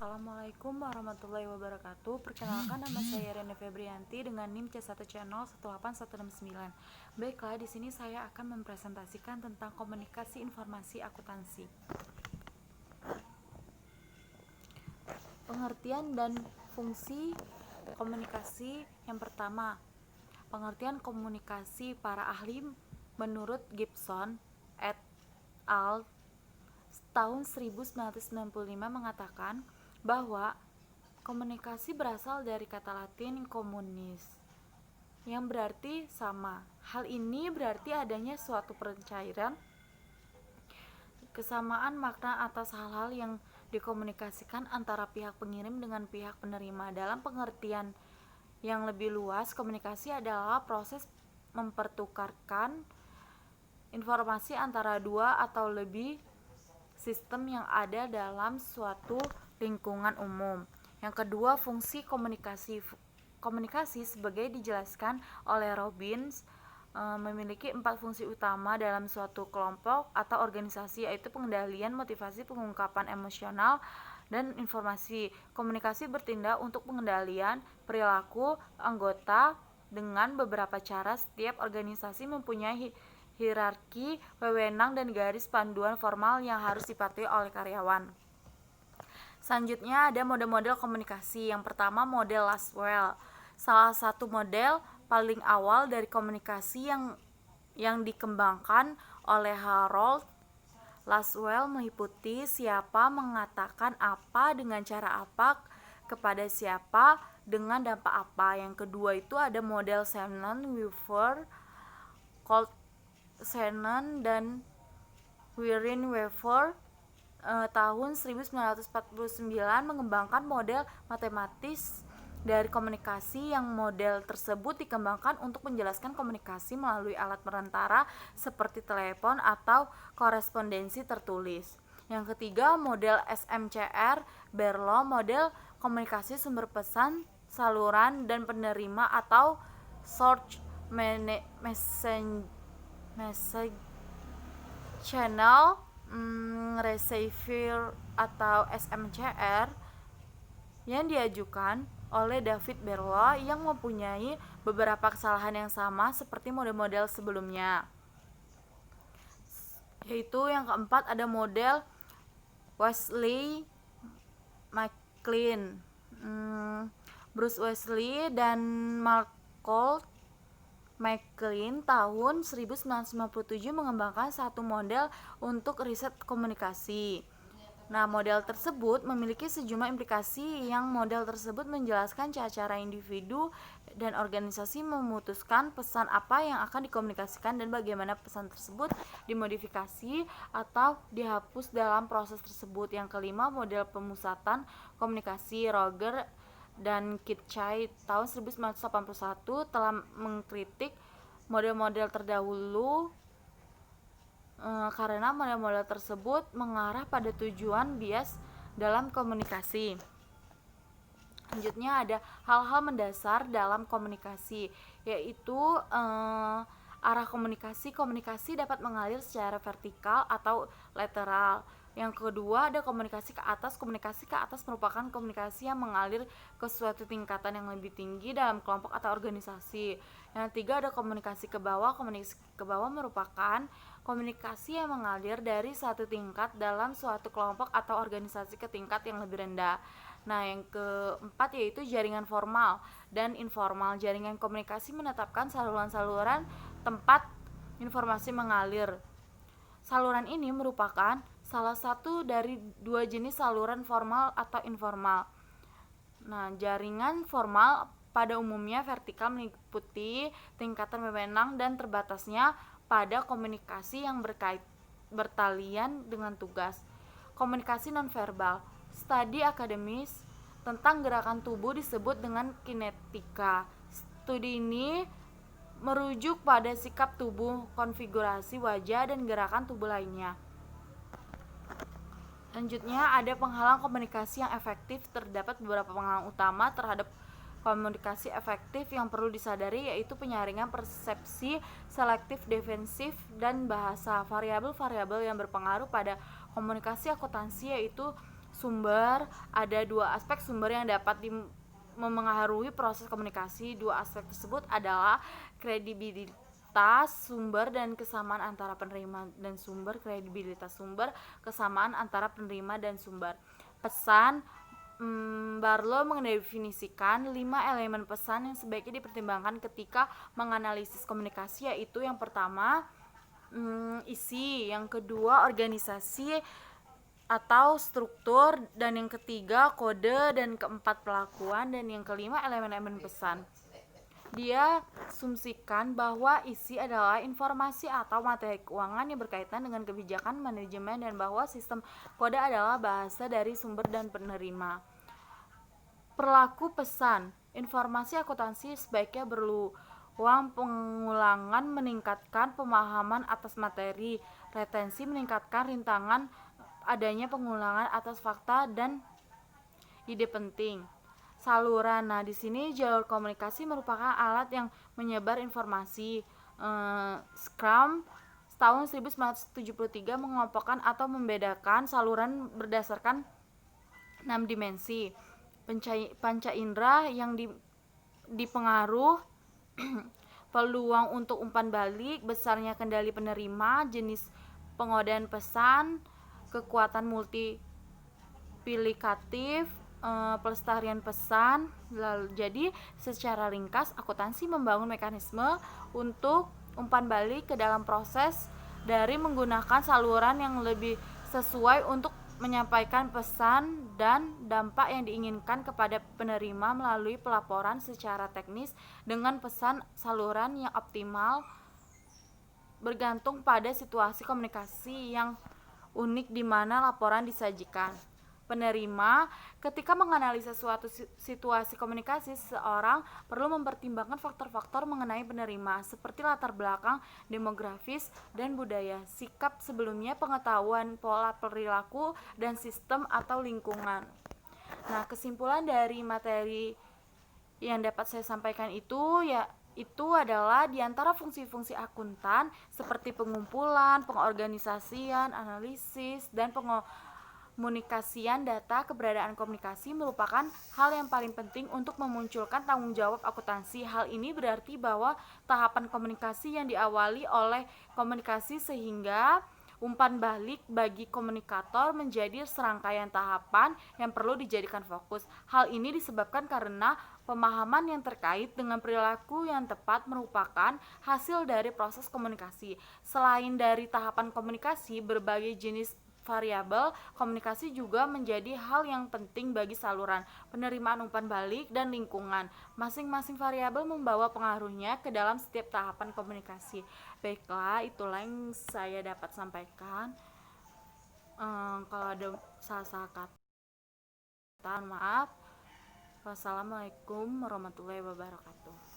Assalamualaikum warahmatullahi wabarakatuh. Perkenalkan, nama saya Rene Febrianti dengan NIM C1C01819. Baiklah, di sini saya akan mempresentasikan tentang komunikasi informasi akuntansi. Pengertian dan fungsi komunikasi. Yang pertama, pengertian komunikasi para ahli menurut Gibson et al. Tahun 1995 mengatakan bahwa komunikasi berasal dari kata Latin communis yang berarti sama. Hal ini berarti adanya suatu pencairan kesamaan makna atas hal-hal yang dikomunikasikan antara pihak pengirim dengan pihak penerima. Dalam pengertian yang lebih luas, komunikasi adalah proses mempertukarkan informasi antara dua atau lebih sistem yang ada dalam suatu lingkungan umum. Yang kedua, fungsi komunikasi. Komunikasi sebagai dijelaskan oleh Robbins memiliki 4 fungsi utama dalam suatu kelompok atau organisasi, yaitu pengendalian, motivasi, pengungkapan emosional, dan informasi. Komunikasi bertindak untuk pengendalian perilaku anggota dengan beberapa cara. Setiap organisasi mempunyai hierarki, wewenang, dan garis panduan formal yang harus dipatuhi oleh karyawan. Selanjutnya ada model-model komunikasi. Yang pertama, model Laswell. Salah satu model paling awal dari komunikasi yang dikembangkan oleh Harold Laswell meliputi siapa mengatakan apa dengan cara apa kepada siapa dengan dampak apa. Yang kedua itu ada model Shannon, Weaver, Colt Shannon, dan Wirin Weaver tahun 1949 mengembangkan model matematis dari komunikasi. Yang model tersebut dikembangkan untuk menjelaskan komunikasi melalui alat perantara seperti telepon atau korespondensi tertulis. Yang ketiga, model SMCR Berlo, model komunikasi sumber pesan, saluran, dan penerima atau source message channel, receiver atau SMCR, yang diajukan oleh David Berlo yang mempunyai beberapa kesalahan yang sama seperti model-model sebelumnya. Yaitu yang keempat ada model Wesley McLean. Bruce Wesley dan Malcolm McLean tahun 1957 mengembangkan satu model untuk riset komunikasi. Nah, model tersebut memiliki sejumlah implikasi. Yang model tersebut menjelaskan cara individu dan organisasi memutuskan pesan apa yang akan dikomunikasikan dan bagaimana pesan tersebut dimodifikasi atau dihapus dalam proses tersebut. Yang kelima, model pemusatan komunikasi. Roger dan Kit Chai tahun 1981 telah mengkritik model-model terdahulu karena model-model tersebut mengarah pada tujuan bias dalam komunikasi. Selanjutnya ada hal-hal mendasar dalam komunikasi, yaitu arah komunikasi. Komunikasi dapat mengalir secara vertikal atau lateral. Yang kedua ada komunikasi ke atas. Komunikasi ke atas merupakan komunikasi yang mengalir ke suatu tingkatan yang lebih tinggi dalam kelompok atau organisasi. Yang ketiga ada komunikasi ke bawah. Komunikasi ke bawah merupakan komunikasi yang mengalir dari satu tingkat dalam suatu kelompok atau organisasi ke tingkat yang lebih rendah. Nah, yang keempat yaitu jaringan formal dan informal. Jaringan komunikasi menetapkan saluran-saluran tempat informasi mengalir. Saluran ini merupakan salah satu dari dua jenis saluran formal atau informal. Nah, jaringan formal pada umumnya vertikal meliputi tingkatan wewenang dan terbatasnya pada komunikasi yang bertalian dengan tugas. Komunikasi nonverbal. Studi akademis tentang gerakan tubuh disebut dengan kinetika. Studi ini merujuk pada sikap tubuh, konfigurasi wajah, dan gerakan tubuh lainnya. Selanjutnya ada penghalang komunikasi yang efektif. Terdapat beberapa penghalang utama terhadap komunikasi efektif yang perlu disadari, yaitu penyaringan, persepsi, selektif, defensif, dan bahasa. Variabel-variabel yang berpengaruh pada komunikasi akuntansi yaitu sumber. Ada dua aspek sumber yang dapat memengaruhi proses komunikasi. Dua aspek tersebut adalah kredibilitas sumber dan kesamaan antara penerima dan sumber. Kredibilitas sumber, kesamaan antara penerima dan sumber. Pesan, Barlow mendefinisikan 5 elemen pesan yang sebaiknya dipertimbangkan ketika menganalisis komunikasi, yaitu yang pertama isi, yang kedua organisasi atau struktur, dan yang ketiga kode, dan keempat pelakuan, dan yang kelima elemen-elemen pesan. Dia asumsikan bahwa isi adalah informasi atau materi keuangan yang berkaitan dengan kebijakan manajemen, dan bahwa sistem kode adalah bahasa dari sumber dan penerima. Perilaku pesan, informasi akuntansi sebaiknya beruang pengulangan, meningkatkan pemahaman atas materi. Retensi, meningkatkan rintangan adanya pengulangan atas fakta dan ide penting. Saluran, nah di sini jalur komunikasi merupakan alat yang menyebar informasi. Scrum tahun 1973 mengelompokkan atau membedakan saluran berdasarkan 6 dimensi. Panca indera yang dipengaruh peluang untuk umpan balik, besarnya kendali penerima, jenis pengodaan pesan, kekuatan multipilikatif, pelestarian pesan. Lalu, jadi secara ringkas, akuntansi membangun mekanisme untuk umpan balik ke dalam proses dari menggunakan saluran yang lebih sesuai untuk menyampaikan pesan dan dampak yang diinginkan kepada penerima melalui pelaporan secara teknis. Dengan pesan saluran yang optimal bergantung pada situasi komunikasi yang unik di mana laporan disajikan. Penerima, ketika menganalisa suatu situasi komunikasi, seseorang perlu mempertimbangkan faktor-faktor mengenai penerima seperti latar belakang demografis dan budaya, sikap sebelumnya, pengetahuan pola perilaku, dan sistem atau lingkungan. Nah, kesimpulan dari materi yang dapat saya sampaikan itu adalah diantara fungsi-fungsi akuntan seperti pengumpulan, pengorganisasian, analisis, dan komunikasian data. Keberadaan komunikasi merupakan hal yang paling penting untuk memunculkan tanggung jawab akuntansi. Hal ini berarti bahwa tahapan komunikasi yang diawali oleh komunikasi sehingga umpan balik bagi komunikator menjadi serangkaian tahapan yang perlu dijadikan fokus. Hal ini disebabkan karena pemahaman yang terkait dengan perilaku yang tepat merupakan hasil dari proses komunikasi. Selain dari tahapan komunikasi, berbagai jenis variabel komunikasi juga menjadi hal yang penting bagi saluran penerimaan umpan balik dan lingkungan. Masing-masing variabel membawa pengaruhnya ke dalam setiap tahapan komunikasi. Baiklah, itulah yang saya dapat sampaikan. Kalau ada salah-salah kata, maaf. Wassalamualaikum warahmatullahi wabarakatuh.